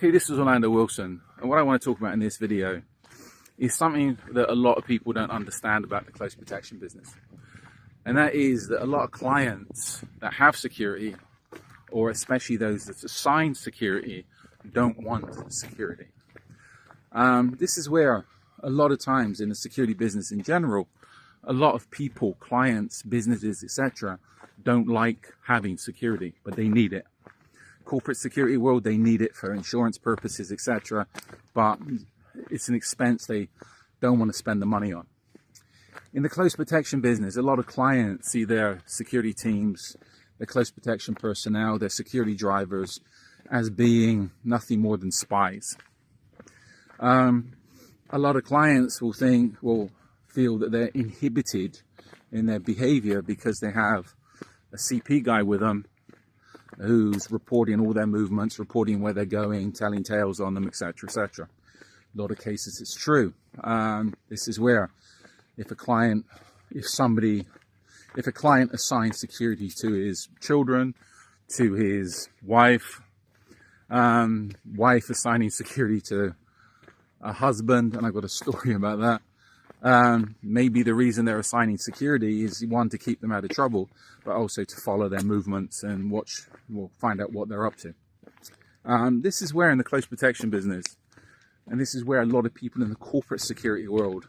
Okay, this is Orlando Wilson, and what I want to talk about in this video is something that a lot of people don't understand about the close protection business. And that is that a lot of clients that have security, or especially those that assign security, don't want security. This is where a lot of times in the security business in general, a lot of people, clients, businesses, etc., don't like having security, but they need it. Corporate security world, they need it for insurance purposes, etc., but it's an expense they don't want to spend the money on. In the close protection business, a lot of clients see their security teams, their close protection personnel, their security drivers as being nothing more than spies. A lot of clients will feel that they're inhibited in their behavior because they have a CP guy with them who's reporting all their movements, reporting where they're going, telling tales on them, etc., etc. A lot of cases it's true. This is where if a client assigns security to his children, to his wife, wife assigning security to a husband, and I've got a story about that. Maybe the reason they're assigning security is one, to keep them out of trouble, but also to follow their movements and find out what they're up to. This is where in the close protection business, and this is where a lot of people in the corporate security world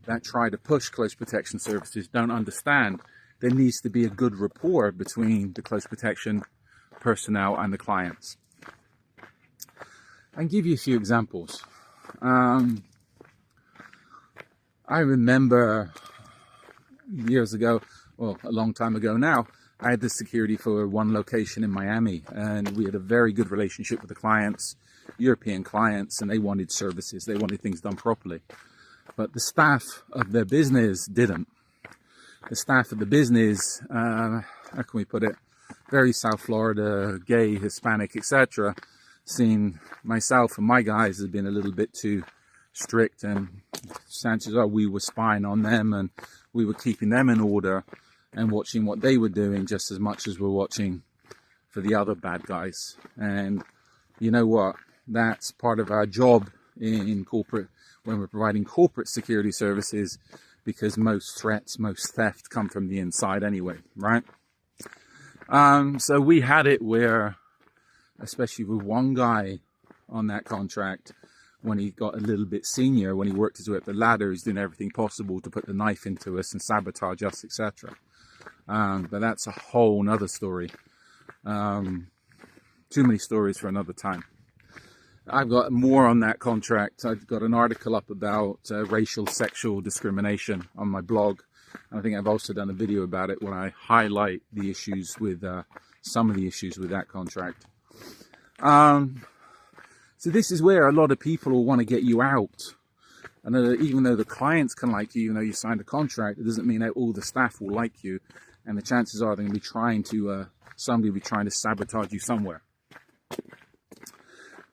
that try to push close protection services don't understand there needs to be a good rapport between the close protection personnel and the clients. I can give you a few examples. I remember years ago, well, a long time ago now, I had the security for one location in Miami, and we had a very good relationship with the clients, European clients, and they wanted services. They wanted things done properly. But the staff of their business didn't. The staff of the business, how can we put it, very South Florida, gay, Hispanic, etc., seen myself and my guys as being a little bit too strict, and chances are we were spying on them and we were keeping them in order and watching what they were doing just as much as we're watching for the other bad guys. And you know what, that's part of our job in corporate when we're providing corporate security services, because most threats, most theft come from the inside anyway, right? So we had it where, especially with one guy on that contract, when he got a little bit senior, when he worked his way up the ladder, he's doing everything possible to put the knife into us and sabotage us, etc. But that's a whole nother story. Too many stories for another time. I've got more on that contract. I've got an article up about racial, sexual discrimination on my blog. And I think I've also done a video about it when I highlight the issues with some of the issues with that contract. So this is where a lot of people will want to get you out. And even though the clients can like you, even though you signed a contract, it doesn't mean that all the staff will like you. And the chances are they're going to be trying to, somebody will be trying to sabotage you somewhere.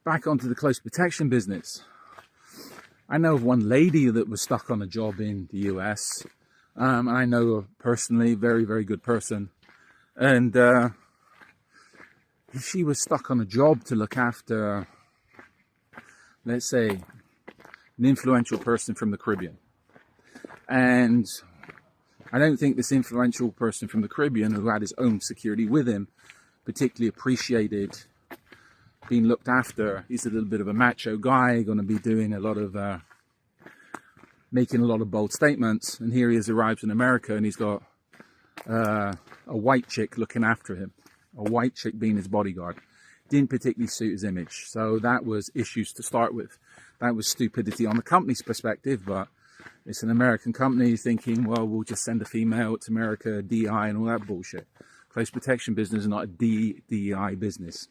Back onto the close protection business. I know of one lady that was stuck on a job in the US. And I know her personally, very, very good person. And she was stuck on a job to look after, let's say, an influential person from the Caribbean. And I don't think this influential person from the Caribbean, who had his own security with him, particularly appreciated being looked after. He's a little bit of a macho guy, going to be doing a lot of, making a lot of bold statements. And here he has arrived in America, and he's got a white chick looking after him. A white chick being his bodyguard. Didn't particularly suit his image. So that was issues to start with. That was stupidity on the company's perspective, but it's an American company thinking, well, we'll just send a female to America, DI and all that bullshit. Close protection business is not a DEI business.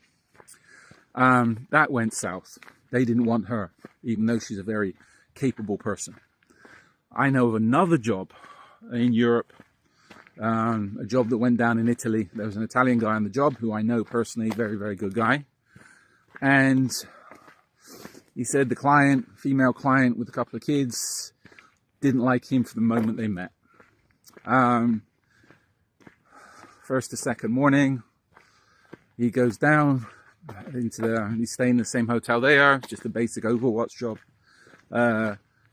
That went south. They didn't want her, even though she's a very capable person. I know of another job in Europe, a job that went down in Italy. There was an Italian guy on the job who I know personally, very, very good guy. And he said the client, female client with a couple of kids, didn't like him from the moment they met. First to second morning, he goes down, he's staying in the same hotel they are, just a basic Overwatch job.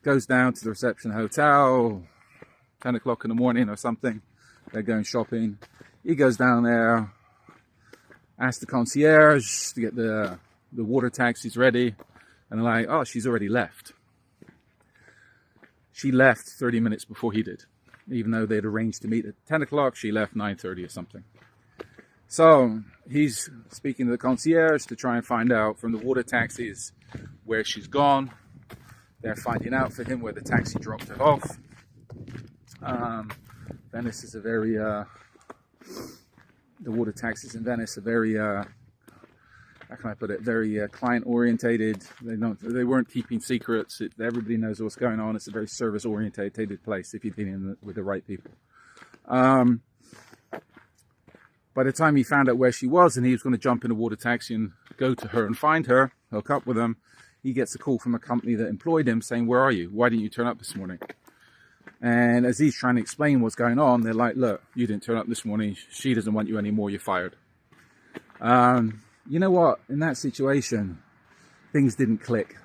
Goes down to the reception hotel, 10 o'clock in the morning or something. They're going shopping. He goes down there, asks the concierge to get the water taxis ready, and they're like, oh, she's already left. She left 30 minutes before he did. Even though they'd arranged to meet at 10 o'clock, she left 9:30 or something. So he's speaking to the concierge to try and find out from the water taxis where she's gone. They're finding out for him where the taxi dropped her off. Venice is a very, the water taxis in Venice are very, how can I put it, very client-orientated. They weren't keeping secrets. Everybody knows what's going on. It's a very service-orientated place if you're dealing with the right people. By the time he found out where she was and he was going to jump in a water taxi and go to her and find her, hook up with them, he gets a call from a company that employed him saying, where are you? Why didn't you turn up this morning? And as he's trying to explain what's going on, they're like, look, you didn't turn up this morning. She doesn't want you anymore. You're fired. You know what? In that situation, things didn't click.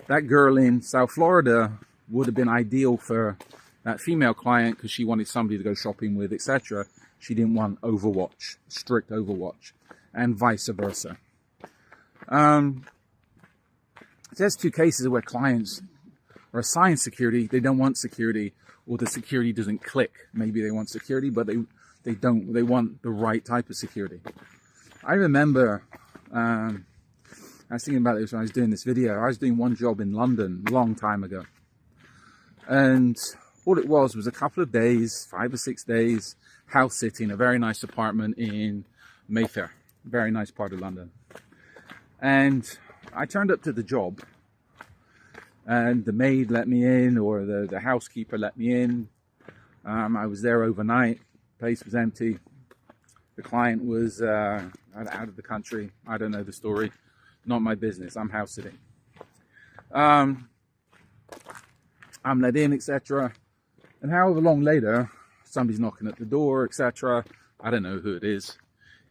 That girl in South Florida would have been ideal for that female client because she wanted somebody to go shopping with, etc. She didn't want Overwatch, strict Overwatch, and vice versa. There's two cases where clients are assigned security, they don't want security, or the security doesn't click. Maybe they want security, but they don't. They want the right type of security. I remember, I was thinking about this when I was doing this video. I was doing one job in London a long time ago. And all it was a couple of days, 5 or 6 days, house sitting, a very nice apartment in Mayfair, very nice part of London. And I turned up to the job and the maid let me in, or the housekeeper let me in. I was there overnight, the place was empty. The client was out of the country. I don't know the story. Not my business. I'm house sitting. I'm let in, etc. And however long later, somebody's knocking at the door, etc. I don't know who it is.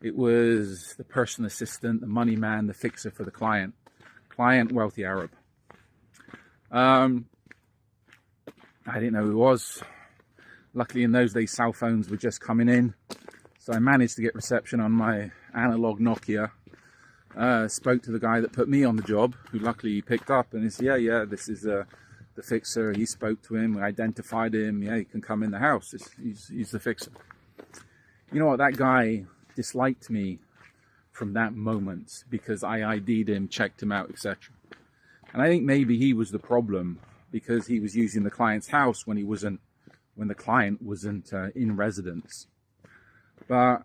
It was the personal assistant, the money man, the fixer for the client. Client, wealthy Arab. I didn't know who it was. Luckily in those days, cell phones were just coming in. So I managed to get reception on my analog Nokia. Spoke to the guy that put me on the job, who luckily he picked up, and he said, yeah, this is the fixer. He spoke to him, we identified him. Yeah, he can come in the house. He's the fixer. You know what? That guy disliked me from that moment because I ID'd him, checked him out, etc. And I think maybe he was the problem because he was using the client's house when the client wasn't in residence. But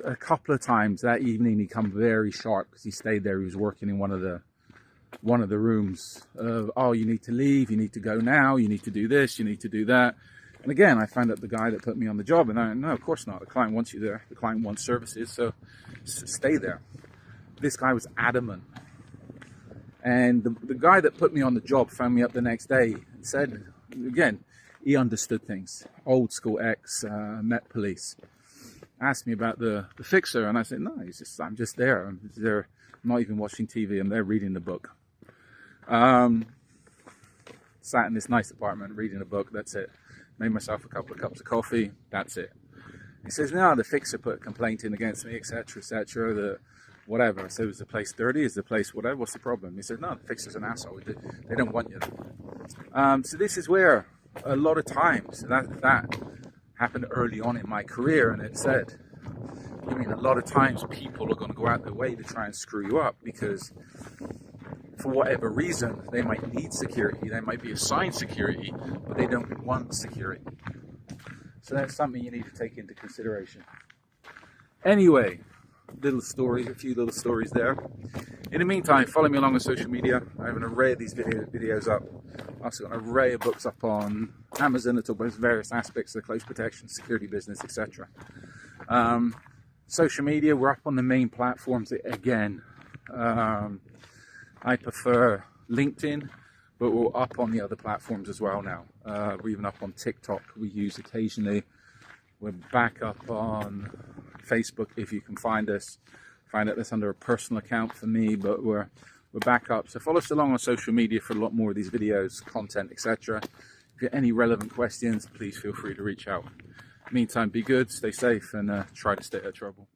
a couple of times that evening he come very sharp because he stayed there. He was working in one of the rooms. Oh, you need to leave. You need to go now. You need to do this. You need to do that. And again, I found out the guy that put me on the job, and I no, of course not. The client wants you there. The client wants services, so stay there. This guy was adamant. And the guy that put me on the job phoned me up the next day and said, again, he understood things. Old school Met Police. Asked me about the fixer, and I said, no, I'm just there. I'm not even watching TV. I'm there reading the book. Sat in this nice apartment reading a book. That's it. Made myself a couple of cups of coffee. That's it. He says, no, the fixer put a complaint in against me, etc., etc. Whatever. I said, was the place dirty? Is the place whatever? What's the problem? He said, no, the fixer's an asshole. They don't want you. So this is where a lot of times that happened early on in my career, and it said, I mean, a lot of times people are going to go out their way to try and screw you up because for whatever reason, they might need security, they might be assigned security, but they don't want security. So that's something you need to take into consideration. Anyway, a few little stories there. In the meantime, follow me along on social media. I have an array of these videos up. I've also got an array of books up on Amazon that talk about various aspects of the close protection, security business, etc. Social media, we're up on the main platforms again. I prefer LinkedIn, but we're up on the other platforms as well now. We're even up on TikTok, we use occasionally. We're back up on Facebook if you can find us. Find out that's under a personal account for me, but we're back up. So follow us along on social media for a lot more of these videos, content, etc. If you have any relevant questions, please feel free to reach out. Meantime, be good, stay safe, and try to stay out of trouble.